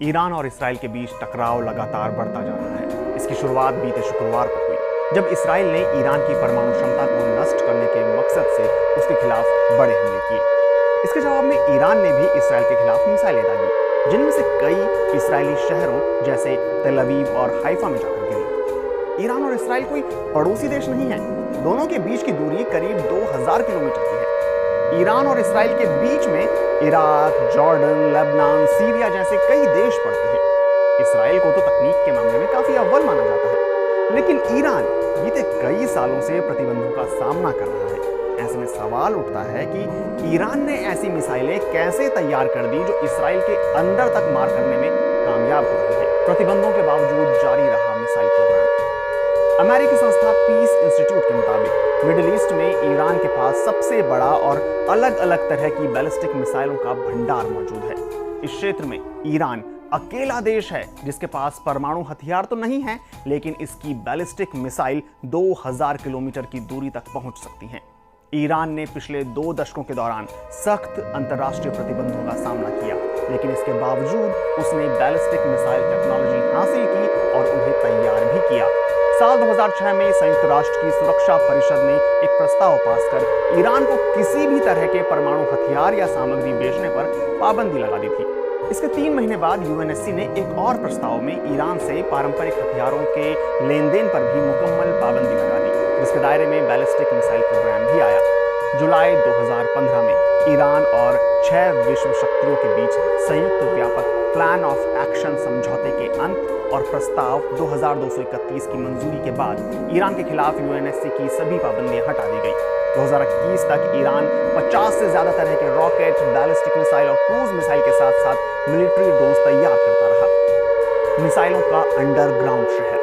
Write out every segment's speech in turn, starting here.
Iran और Israel के बीच टकराव लगातार बढ़ता जा रहा है। इसकी शुरुआत बीते शुक्रवार को हुई, जब इसराइल ने ईरान की परमाणु क्षमता को नष्ट करने के मकसद से उसके खिलाफ बड़े हमले किए। इसके जवाब में ईरान ने भी इसराइल के खिलाफ मिसाइलें दागी, जिनमें से कई इसराइली शहरों जैसे तेल अवीव और हाइफा में जाकर गिरी। ईरान और इसराइल कोई पड़ोसी देश नहीं है, दोनों के बीच की दूरी करीब 2000 किलोमीटर की है। ईरान और इसराइल के बीच में इराक, जॉर्डन, लेबनान, सीरिया जैसे कई देश पड़ते हैं। इसराइल को तो तकनीक के मामले में काफी अव्वल माना जाता है, लेकिन ईरान बीते कई सालों से प्रतिबंधों का सामना कर रहा है। ऐसे में सवाल उठता है कि ईरान ने ऐसी मिसाइलें कैसे तैयार कर दी जो इसराइल के अंदर तक मार करने में कामयाब हो रही है। प्रतिबंधों के बावजूद जारी रहा मिसाइल प्रोग्राम। अमेरिकी संस्था पीस इंस्टीट्यूट के मुताबिक मिडिल ईस्ट में ईरान के पास सबसे बड़ा और अलग अलग तरह की बैलिस्टिक मिसाइलों का भंडार मौजूद है। इस क्षेत्र में ईरान अकेला देश है जिसके पास परमाणु हथियार तो नहीं है, लेकिन इसकी बैलिस्टिक मिसाइल 2000 किलोमीटर की दूरी तक पहुंच सकती हैं। ईरान ने पिछले 2 दशकों के दौरान सख्त अंतर्राष्ट्रीय प्रतिबंधों का सामना किया, लेकिन इसके बावजूद उसने बैलिस्टिक मिसाइल टेक्नोलॉजी हासिल की और उन्हें तैयार भी किया। साल 2006 में संयुक्त राष्ट्र की सुरक्षा परिषद ने एक प्रस्ताव पास कर ईरान को किसी भी तरह के परमाणु हथियार या सामग्री बेचने पर पाबंदी लगा दी थी। इसके 3 महीने बाद यूएनएससी ने एक और प्रस्ताव में ईरान से पारंपरिक हथियारों के लेन देन पर भी मुकम्मल पाबंदी लगा दी, जिसके दायरे में बैलिस्टिक मिसाइल प्रोग्राम भी आया। जुलाई 2015 में ईरान और 6 विश्व शक्तियों के बीच संयुक्त व्यापक प्लान ऑफ एक्शन समझौते के अंत और प्रस्ताव 2231 की मंजूरी के बाद ईरान के खिलाफ यूएनएससी की सभी पाबंदियां हटा दी गई। 2021 तक ईरान 50 से ज्यादा तरह के रॉकेट, बैलिस्टिक मिसाइल और क्रूज मिसाइल के साथ साथ मिलिट्री ड्रोन्स तैयार करता रहा। मिसाइलों का अंडरग्राउंड शहर।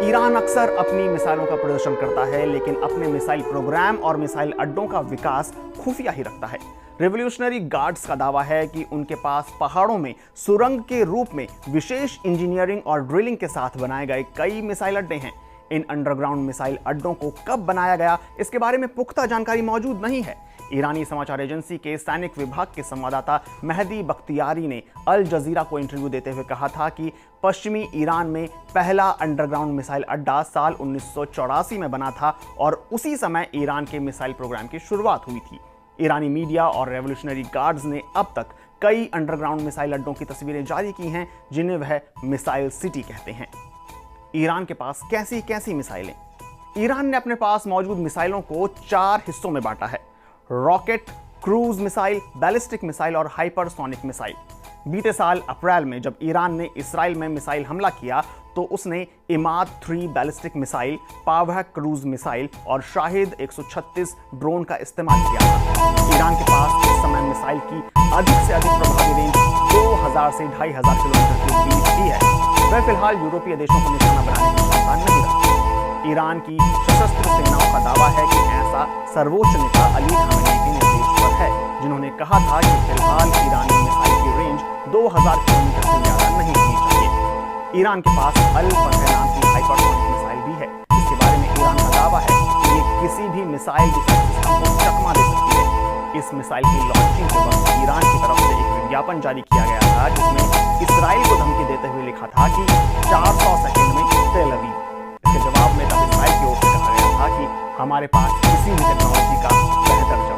ईरान अक्सर अपनी मिसाइलों का प्रदर्शन करता है, लेकिन अपने मिसाइल प्रोग्राम और मिसाइल अड्डों का विकास खुफिया ही रखता है। रेवोल्यूशनरी गार्ड्स का दावा है कि उनके पास पहाड़ों में सुरंग के रूप में विशेष इंजीनियरिंग और ड्रिलिंग के साथ बनाए गए कई मिसाइल अड्डे हैं। इन अंडरग्राउंड मिसाइल अड्डों को कब बनाया गया, इसके बारे में पुख्ता जानकारी मौजूद नहीं है। ईरानी समाचार एजेंसी के सैनिक विभाग के संवाददाता मेहदी बख्तियारी ने अल जजीरा को इंटरव्यू देते हुए कहा था कि पश्चिमी ईरान में पहला अंडरग्राउंड मिसाइल अड्डा साल 1984 में बना था और उसी समय ईरान के मिसाइल प्रोग्राम की शुरुआत हुई थी। ईरानी मीडिया और रेवोल्यूशनरी गार्ड्स ने अब तक कई अंडरग्राउंड मिसाइल अड्डों की तस्वीरें जारी की हैं, जिन्हें वह मिसाइल सिटी कहते हैं। ईरान के पास कैसी कैसी मिसाइलें? ईरान ने अपने पास मौजूद मिसाइलों को 4 हिस्सों में बांटा है: rocket, cruise missile, ballistic missile और हाइपरसोनिक मिसाइल। बीते साल अप्रैल में जब ईरान ने इसराइल में मिसाइल हमला किया तो उसने Emad 3 ballistic missile, Paveh cruise missile और शाहिद 136 ड्रोन का इस्तेमाल किया था। ईरान के पास इस समय मिसाइल की अधिक से अधिक प्रभावी रेंज 2000 से 2500 किलोमीटर के बीच ही है। वह फिलहाल यूरोपीय देशों को निशाना बनाने की क्षमता नहीं रखती। ईरान की सशस्त्र सेनाओं का दावा है कि ऐसा सर्वोच्च नेता अली खामेनी के निर्देश पर है, जिन्होंने कहा था कि फिलहाल ईरानी मिसाइल की रेंज 2000 किलोमीटर से ज्यादा नहीं होनी चाहिए। ईरान के पास अल फतह नाम की हाइपरसोनिक मिसाइल भी है, जिसके बारे में ईरान का दावा है कि ये किसी भी मिसाइल डिफेंस सिस्टम को चकमा दे सकती है। इस मिसाइल की लॉन्चिंग के वक्त ईरान की तरफ से एक विज्ञापन जारी किया गया था, जिसमें इसराइल को धमकी देते हुए लिखा था कि 400 सेकंड में तेल अवीव। इसके जवाब में तब इसराइल की ओर से कहा गया था कि हमारे पास किसी भी टेक्नोलॉजी का बेहतर जवाब